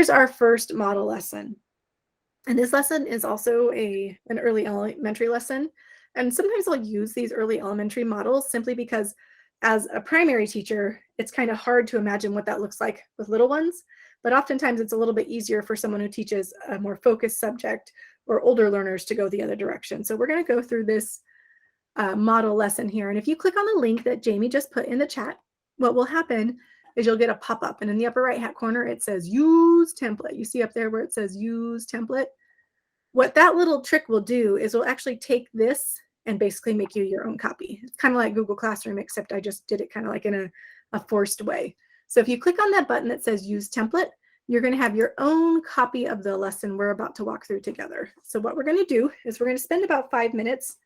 here's our first model lesson. And this lesson is also an early elementary lesson. And sometimes I'll use these early elementary models simply because as a primary teacher, it's kind of hard to imagine what that looks like with little ones. But oftentimes it's a little bit easier for someone who teaches a more focused subject or older learners to go the other direction. So we're going to go through this model lesson here. And if you click on the link that Jamie just put in the chat, what will happen is you'll get a pop-up. And in the upper right-hand corner, it says use template. You see up there where it says use template? What that little trick will do is we'll actually take this and basically make you your own copy. It's kind of like Google Classroom, except I just did it kind of like in a forced way. So if you click on that button that says use template, you're going to have your own copy of the lesson we're about to walk through together. So what we're going to do is we're going to spend about 5 minutes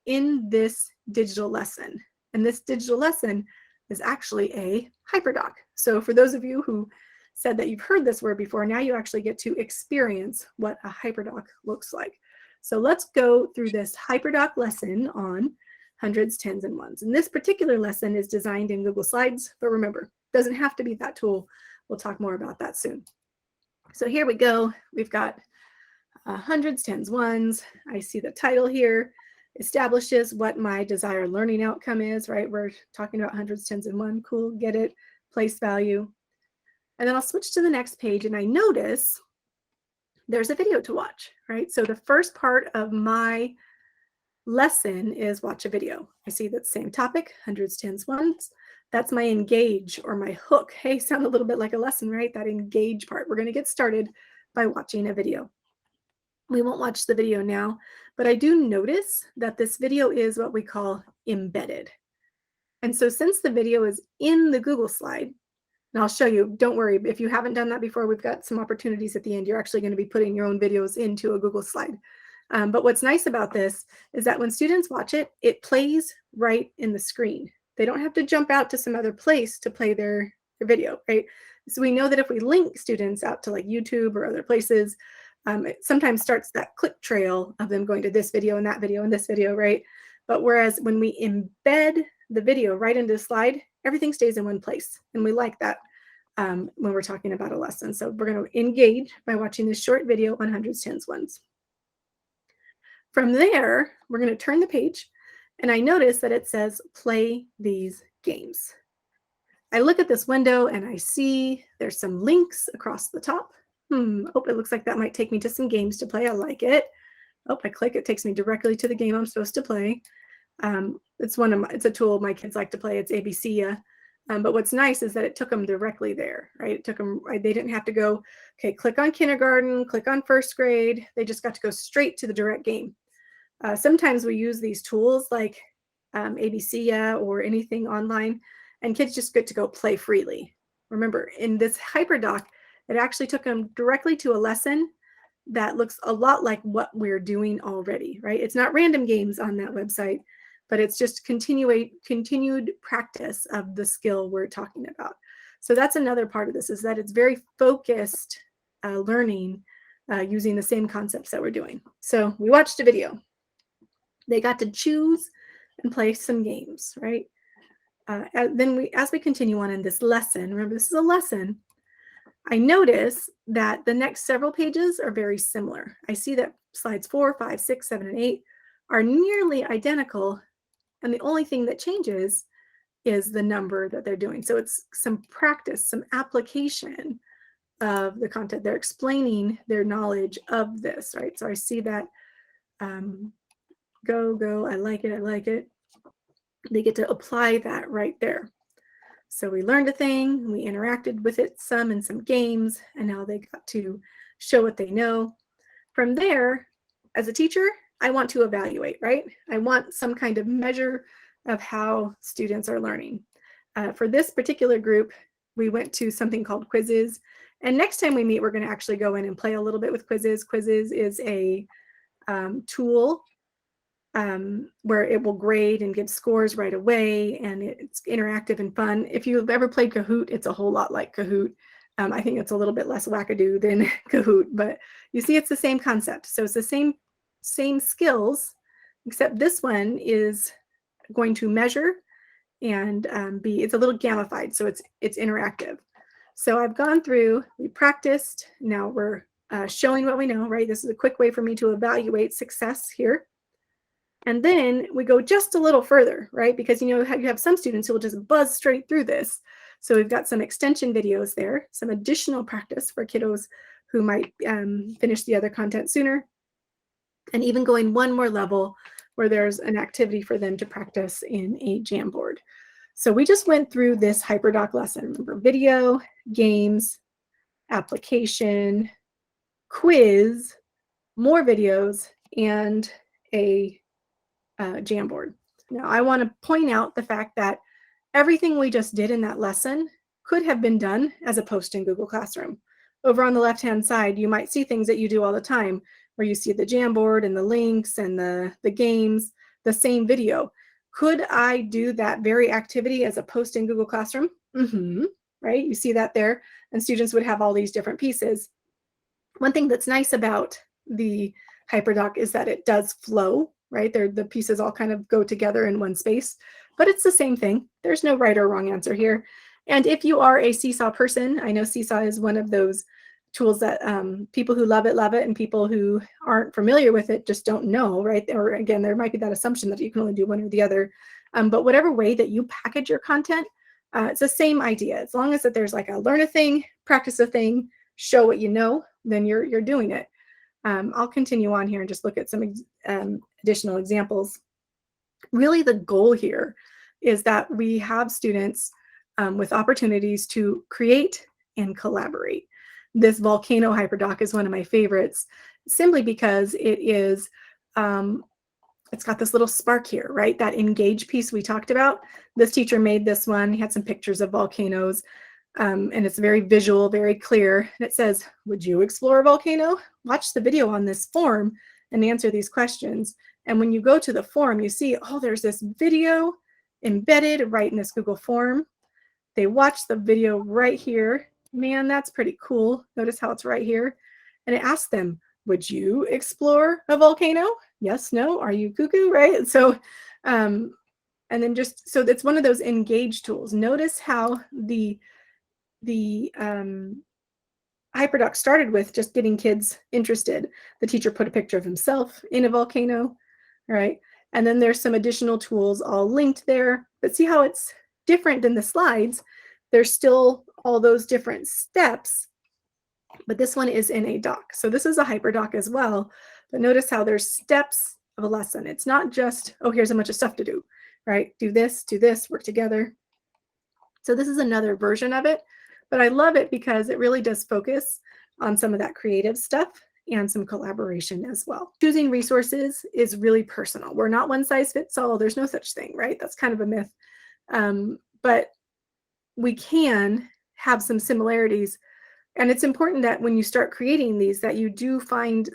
in this digital lesson. And this digital lesson is actually a HyperDoc. So for those of you who said that you've heard this word before, now you actually get to experience what a HyperDoc looks like. So let's go through this HyperDoc lesson on hundreds, tens, and ones. And this particular lesson is designed in Google Slides, but remember, it doesn't have to be that tool. We'll talk more about that soon. So here we go. We've got hundreds, tens, ones. I see the title here. Establishes what my desired learning outcome is, right? We're talking about hundreds, tens, and one. Cool, get it, place value. And then I'll switch to the next page and I notice there's a video to watch, right? So the first part of my lesson is watch a video. I see that same topic, hundreds, tens, ones. That's my engage or my hook. Hey, sound a little bit like a lesson, right? That engage part. We're going to get started by watching a video. We won't watch the video now, but I do notice that this video is what we call embedded. And so since the video is in the Google slide, and I'll show you, don't worry, if you haven't done that before, we've got some opportunities at the end. You're actually going to be putting your own videos into a Google slide. But what's nice about this is that when students watch it, it plays right in the screen. They don't have to jump out to some other place to play their video, right? So we know that if we link students out to like YouTube or other places, it sometimes starts that click trail of them going to this video and that video and this video, right? But whereas when we embed the video right into the slide, everything stays in one place. And we like that when we're talking about a lesson. So we're going to engage by watching this short video on hundreds, tens, ones. From there, we're going to turn the page and I notice that it says play these games. I look at this window and I see there's some links across the top. Oh, it looks like that might take me to some games to play. I like it. Oh, I click, it takes me directly to the game I'm supposed to play. It's a tool my kids like to play. It's ABC. But what's nice is that it took them directly there, right? It took them, they didn't have to go, okay, click on kindergarten, click on first grade. They just got to go straight to the direct game. Sometimes we use these tools like ABC or anything online, and kids just get to go play freely. Remember, in this HyperDoc, it actually took them directly to a lesson that looks a lot like what we're doing already, right? It's not random games on that website, but it's just continued practice of the skill we're talking about. So that's another part of this, is that it's very focused learning using the same concepts that we're doing. So we watched a video. They got to choose and play some games, right? Then as we continue on in this lesson, remember this is a lesson, I notice that the next several pages are very similar. I see that slides 4, 5, 6, 7, and 8 are nearly identical. And the only thing that changes is the number that they're doing. So it's some practice, some application of the content. They're explaining their knowledge of this, right? So I see that go, I like it, I like it. They get to apply that right there. So we learned a thing, we interacted with it some in some games, and now they got to show what they know. From there, as a teacher, I want to evaluate, right? I want some kind of measure of how students are learning. For this particular group, we went to something called quizzes. And next time we meet, we're going to actually go in and play a little bit with quizzes. Quizzes is a tool where it will grade and give scores right away, and it's interactive and fun. If you've ever played Kahoot, it's a whole lot like Kahoot. I think it's a little bit less wackadoo than Kahoot, but you see it's the same concept. So it's the same skills, except this one is going to measure and it's a little gamified, so it's interactive. So I've gone through, we practiced, now we're showing what we know, right? This is a quick way for me to evaluate success here. And then we go just a little further, right? Because you have some students who will just buzz straight through this. So we've got some extension videos there, some additional practice for kiddos who might finish the other content sooner, and even going one more level where there's an activity for them to practice in a Jamboard. So we just went through this HyperDoc lesson. Remember, video, games, application, quiz, more videos, and a Jamboard. Now, I want to point out the fact that everything we just did in that lesson could have been done as a post in Google Classroom. Over on the left-hand side, you might see things that you do all the time, where you see the Jamboard and the links and the games, the same video. Could I do that very activity as a post in Google Classroom? Right? You see that there, and students would have all these different pieces. One thing that's nice about the HyperDoc is that it does flow, right? The pieces all kind of go together in one space, but it's the same thing. There's no right or wrong answer here. And if you are a Seesaw person, I know Seesaw is one of those tools that people who love it, and people who aren't familiar with it just don't know, right? Or again, there might be that assumption that you can only do one or the other. But whatever way that you package your content, it's the same idea. As long as that there's like a learn a thing, practice a thing, show what you know, then you're doing it. I'll continue on here and just look at some additional examples. Really, the goal here is that we have students with opportunities to create and collaborate. This volcano HyperDoc is one of my favorites, simply because it is, it's got this little spark here, right? That engage piece we talked about. This teacher made this one. He had some pictures of volcanoes, and it's very visual, very clear. And it says, would you explore a volcano? Watch the video on this form and answer these questions. And when you go to the form, you see, oh, there's this video embedded right in this Google form. They watch the video right here. Man, that's pretty cool. Notice how it's right here. And it asks them, would you explore a volcano? Yes, no, are you cuckoo, right? So, and then just, so it's one of those engage tools. Notice how the HyperDoc started with just getting kids interested. The teacher put a picture of himself in a volcano, right? And then there's some additional tools all linked there. But see how it's different than the slides? There's still all those different steps, but this one is in a doc. So this is a HyperDoc as well. But notice how there's steps of a lesson. It's not just, oh, here's a bunch of stuff to do, right? Do this, work together. So this is another version of it, but I love it because it really does focus on some of that creative stuff and some collaboration as well. Choosing resources is really personal. We're not one size fits all. There's no such thing, right? That's kind of a myth. But we can have some similarities. And it's important that when you start creating these, that you do find,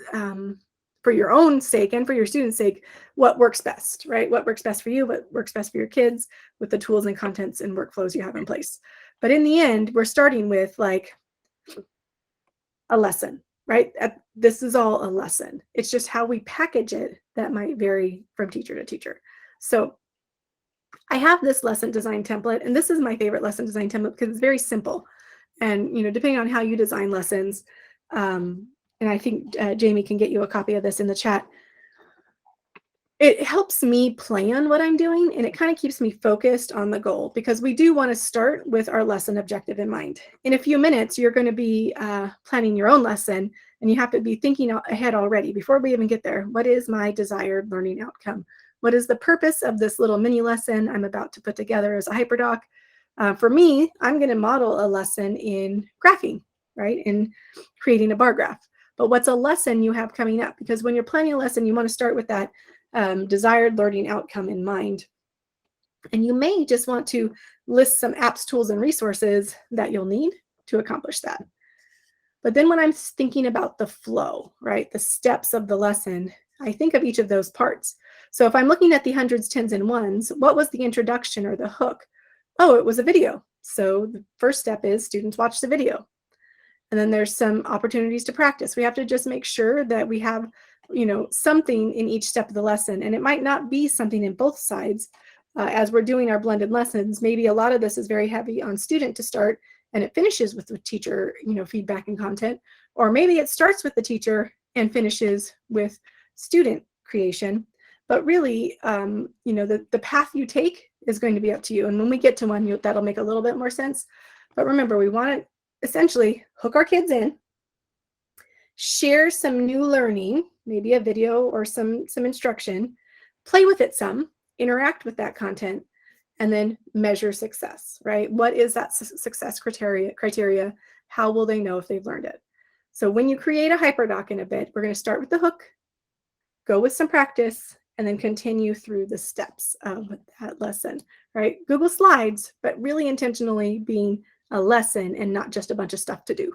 for your own sake and for your students' sake, what works best, right? What works best for you, what works best for your kids with the tools and contents and workflows you have in place. But in the end, we're starting with like a lesson, right? This is all a lesson. It's just how we package it that might vary from teacher to teacher. So I have this lesson design template, and this is my favorite lesson design template because it's very simple. And, depending on how you design lessons, and I think Jamie can get you a copy of this in the chat. It helps me plan what I'm doing, and it kind of keeps me focused on the goal, because we do want to start with our lesson objective in mind. In a few minutes, you're going to be planning your own lesson, and you have to be thinking ahead already before we even get there. What is my desired learning outcome? What is the purpose of this little mini lesson I'm about to put together as a HyperDoc? For me, I'm going to model a lesson in graphing, right? In creating a bar graph. But what's a lesson you have coming up? Because when you're planning a lesson, you want to start with that desired learning outcome in mind. And you may just want to list some apps, tools, and resources that you'll need to accomplish that. But then when I'm thinking about the flow, right, the steps of the lesson, I think of each of those parts. So if I'm looking at the hundreds, tens, and ones, what was the introduction or the hook? Oh, it was a video. So the first step is students watch the video. And then there's some opportunities to practice. We have to just make sure that we have, something in each step of the lesson. And it might not be something in both sides. As we're doing our blended lessons, maybe a lot of this is very heavy on student to start, and it finishes with the teacher, feedback and content. Or maybe it starts with the teacher and finishes with student creation. But really, the path you take is going to be up to you. And when we get to one, that'll make a little bit more sense. But remember, we want to essentially hook our kids in, share some new learning, maybe a video or some instruction, play with it some, interact with that content, and then measure success, right? What is that success criteria? How will they know if they've learned it? So when you create a HyperDoc in a bit, we're going to start with the hook, go with some practice, and then continue through the steps of that lesson, right? Google Slides, but really intentionally being a lesson and not just a bunch of stuff to do.